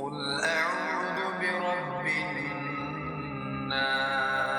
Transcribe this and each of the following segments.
قل أعوذ برب الناس।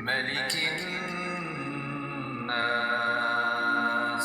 ملك الناس।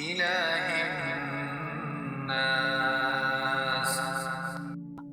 إله الناس।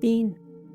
3,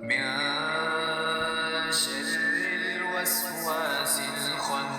من شر الوسواس الخناس।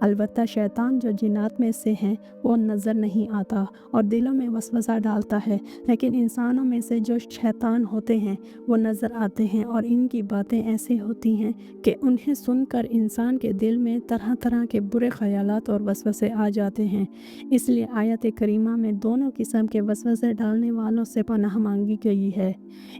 البتہ شیطان جو جنات میں سے ہیں وہ نظر نہیں آتا اور دلوں میں وسوسہ ڈالتا ہے، لیکن انسانوں میں سے جو شیطان ہوتے ہیں وہ نظر آتے ہیں اور ان کی باتیں ایسی ہوتی ہیں کہ انہیں سن کر انسان کے دل میں طرح طرح کے برے خیالات اور وسوسے آ جاتے ہیں۔ اس لیے آیت کریمہ میں دونوں قسم کے وسوسے ڈالنے والوں سے پناہ مانگی گئی ہے۔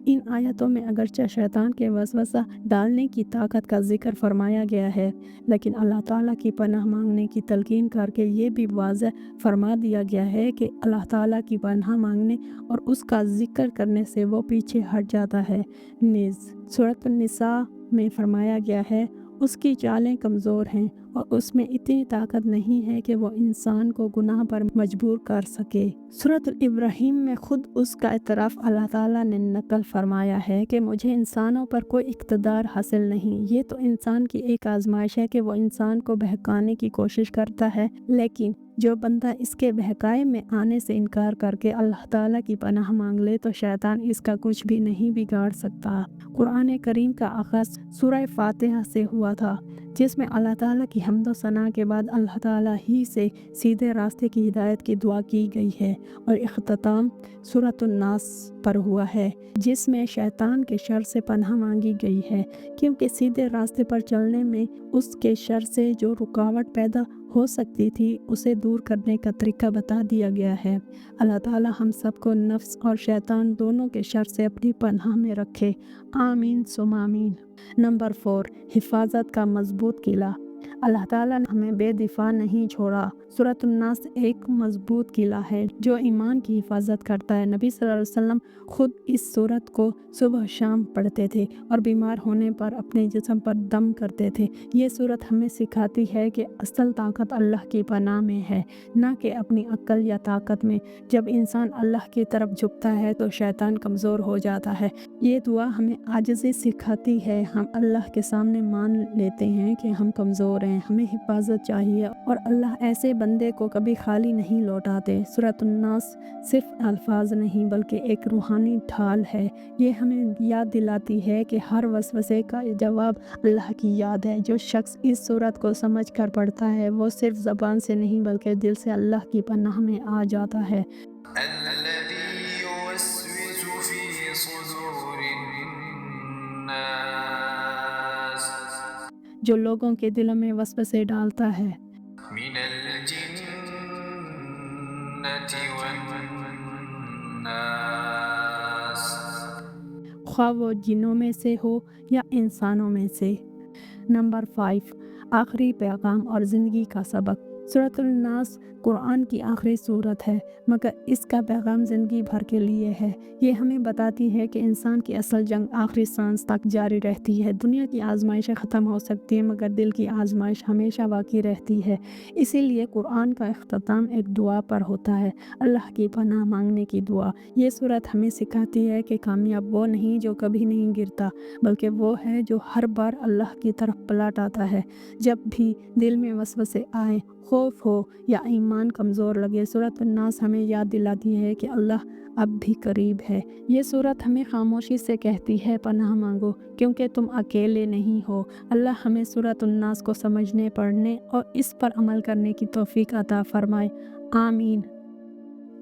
ان آیتوں میں اگرچہ شیطان کے وسوسہ ڈالنے کی طاقت کا ذکر فرمایا گیا ہے، لیکن اللہ تعالیٰ کی پناہ مانگنے کی تلقین کر کے یہ بھی واضح فرما دیا گیا ہے کہ اللہ تعالیٰ کی پناہ مانگنے اور اس کا ذکر کرنے سے وہ پیچھے ہٹ جاتا ہے۔ نیز سورۃ النساء میں فرمایا گیا ہے، اس کی چالیں کمزور ہیں اور اس میں اتنی طاقت نہیں ہے کہ وہ انسان کو گناہ پر مجبور کر سکے۔ سورۃ ابراہیم میں خود اس کا اعتراف اللہ تعالیٰ نے نقل فرمایا ہے کہ مجھے انسانوں پر کوئی اقتدار حاصل نہیں۔ یہ تو انسان کی ایک آزمائش ہے کہ وہ انسان کو بہکانے کی کوشش کرتا ہے، لیکن جو بندہ اس کے بہکائے میں آنے سے انکار کر کے اللہ تعالیٰ کی پناہ مانگ لے تو شیطان اس کا کچھ بھی نہیں بگاڑ سکتا۔ قرآن کریم کا آغاز سورہ فاتحہ سے ہوا تھا، جس میں اللہ تعالیٰ کی حمد و ثنا کے بعد اللہ تعالیٰ ہی سے سیدھے راستے کی ہدایت کی دعا کی گئی ہے، اور اختتام سورۃ الناس پر ہوا ہے، جس میں شیطان کے شر سے پناہ مانگی گئی ہے، کیونکہ سیدھے راستے پر چلنے میں اس کے شر سے جو رکاوٹ پیدا ہو سکتی تھی اسے دور کرنے کا طریقہ بتا دیا گیا ہے۔ اللہ تعالیٰ ہم سب کو نفس اور شیطان دونوں کے شر سے اپنی پناہ میں رکھے، آمین ثم آمین۔ نمبر 4، حفاظت کا مضبوط قلعہ۔ اللہ تعالیٰ نے ہمیں بے دفاع نہیں چھوڑا۔ سورۃ الناس ایک مضبوط قلعہ ہے جو ایمان کی حفاظت کرتا ہے۔ نبی صلی اللہ علیہ وسلم خود اس سورت کو صبح شام پڑھتے تھے اور بیمار ہونے پر اپنے جسم پر دم کرتے تھے۔ یہ سورت ہمیں سکھاتی ہے کہ اصل طاقت اللہ کی پناہ میں ہے، نہ کہ اپنی عقل یا طاقت میں۔ جب انسان اللہ کی طرف جھکتا ہے تو شیطان کمزور ہو جاتا ہے۔ یہ دعا ہمیں عاجزی سکھاتی ہے۔ ہم اللہ کے سامنے مان لیتے ہیں کہ ہم کمزور ہیں، ہمیں حفاظت چاہیے، اور اللہ ایسے بندے کو کبھی خالی نہیں لوٹاتے۔ سورۃ الناس صرف الفاظ نہیں بلکہ ایک روحانی ڈھال ہے۔ یہ ہمیں یاد دلاتی ہے کہ ہر وسوسے کا جواب اللہ کی یاد ہے۔ جو شخص اس سورت کو سمجھ کر پڑھتا ہے وہ صرف زبان سے نہیں بلکہ دل سے اللہ کی پناہ میں آ جاتا ہے۔ الذي يوسوس في صدور الناس جو لوگوں کے دلوں میں وسوسے ڈالتا ہے۔ من الجنة والناس خواہ وہ جنوں میں سے ہو یا انسانوں میں سے۔ نمبر 5، آخری پیغام اور زندگی کا سبق۔ سورۃ الناس قرآن کی آخری سورت ہے، مگر اس کا پیغام زندگی بھر کے لیے ہے۔ یہ ہمیں بتاتی ہے کہ انسان کی اصل جنگ آخری سانس تک جاری رہتی ہے۔ دنیا کی آزمائشیں ختم ہو سکتی ہیں مگر دل کی آزمائش ہمیشہ باقی رہتی ہے۔ اسی لیے قرآن کا اختتام ایک دعا پر ہوتا ہے، اللہ کی پناہ مانگنے کی دعا۔ یہ سورت ہمیں سکھاتی ہے کہ کامیاب وہ نہیں جو کبھی نہیں گرتا، بلکہ وہ ہے جو ہر بار اللہ کی طرف پلٹ آتا ہے۔ جب بھی دل میں وسوسے آئیں، خوف ہو یا ایمان کمزور لگے، سورۃ الناس ہمیں یاد دلاتی ہے کہ اللہ اب بھی قریب ہے۔ یہ سورت ہمیں خاموشی سے کہتی ہے پناہ مانگو کیونکہ تم اکیلے نہیں ہو۔ اللہ ہمیں سورۃ الناس کو سمجھنے، پڑھنے اور اس پر عمل کرنے کی توفیق عطا فرمائے، آمین۔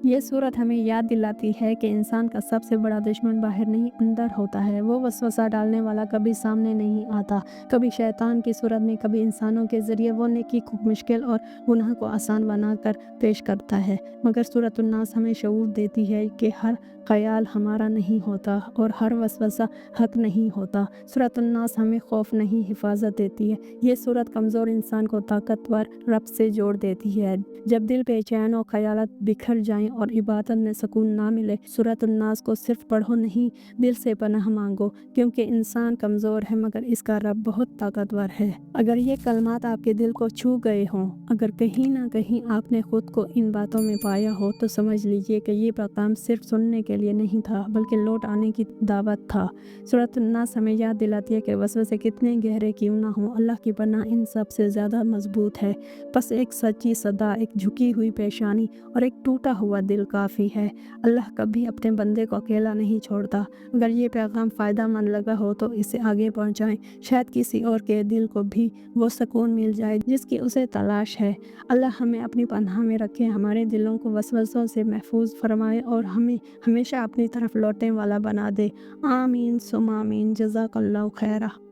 یہ سورت ہمیں یاد دلاتی ہے کہ انسان کا سب سے بڑا دشمن باہر نہیں اندر ہوتا ہے۔ وہ وسوسہ ڈالنے والا کبھی سامنے نہیں آتا، کبھی شیطان کی صورت میں، کبھی انسانوں کے ذریعے۔ وہ نیکی کو مشکل اور گناہ کو آسان بنا کر پیش کرتا ہے، مگر سورۃ الناس ہمیں شعور دیتی ہے کہ ہر خیال ہمارا نہیں ہوتا اور ہر وسوسہ حق نہیں ہوتا۔ سورۃ الناس ہمیں خوف نہیں، حفاظت دیتی ہے۔ یہ سورت کمزور انسان کو طاقتور رب سے جوڑ دیتی ہے۔ جب دل بے چین اور خیالات بکھر جائیں اور عبادت میں سکون نہ ملے، سورۃ الناس کو صرف پڑھو نہیں، دل سے پناہ مانگو، کیونکہ انسان کمزور ہے مگر اس کا رب بہت طاقتور ہے۔ اگر یہ کلمات آپ کے دل کو چھو گئے ہوں، اگر کہیں نہ کہیں آپ نے خود کو ان باتوں میں پایا ہو، تو سمجھ لیجئے کہ یہ پیغام صرف سننے کے لیے نہیں تھا بلکہ لوٹ آنے کی دعوت تھا۔ سورۃ الناس ہمیں یاد دلاتی ہے کہ وسوسے کتنے گہرے کیوں نہ ہوں، اللہ کی پناہ ان سب سے زیادہ مضبوط ہے۔ بس ایک سچی صدا، ایک جھکی ہوئی پیشانی اور ایک ٹوٹا ہوا ہوا دل کافی ہے۔ اللہ کبھی اپنے بندے کو اکیلا نہیں چھوڑتا۔ اگر یہ پیغام فائدہ مند لگا ہو تو اسے آگے پہنچائیں، شاید کسی اور کے دل کو بھی وہ سکون مل جائے جس کی اسے تلاش ہے۔ اللہ ہمیں اپنی پناہ میں رکھے، ہمارے دلوں کو وسوسوں سے محفوظ فرمائے اور ہمیں ہمیشہ اپنی طرف لوٹنے والا بنا دے۔ آمین ثم آمین۔ جزاک اللہ خیرہ۔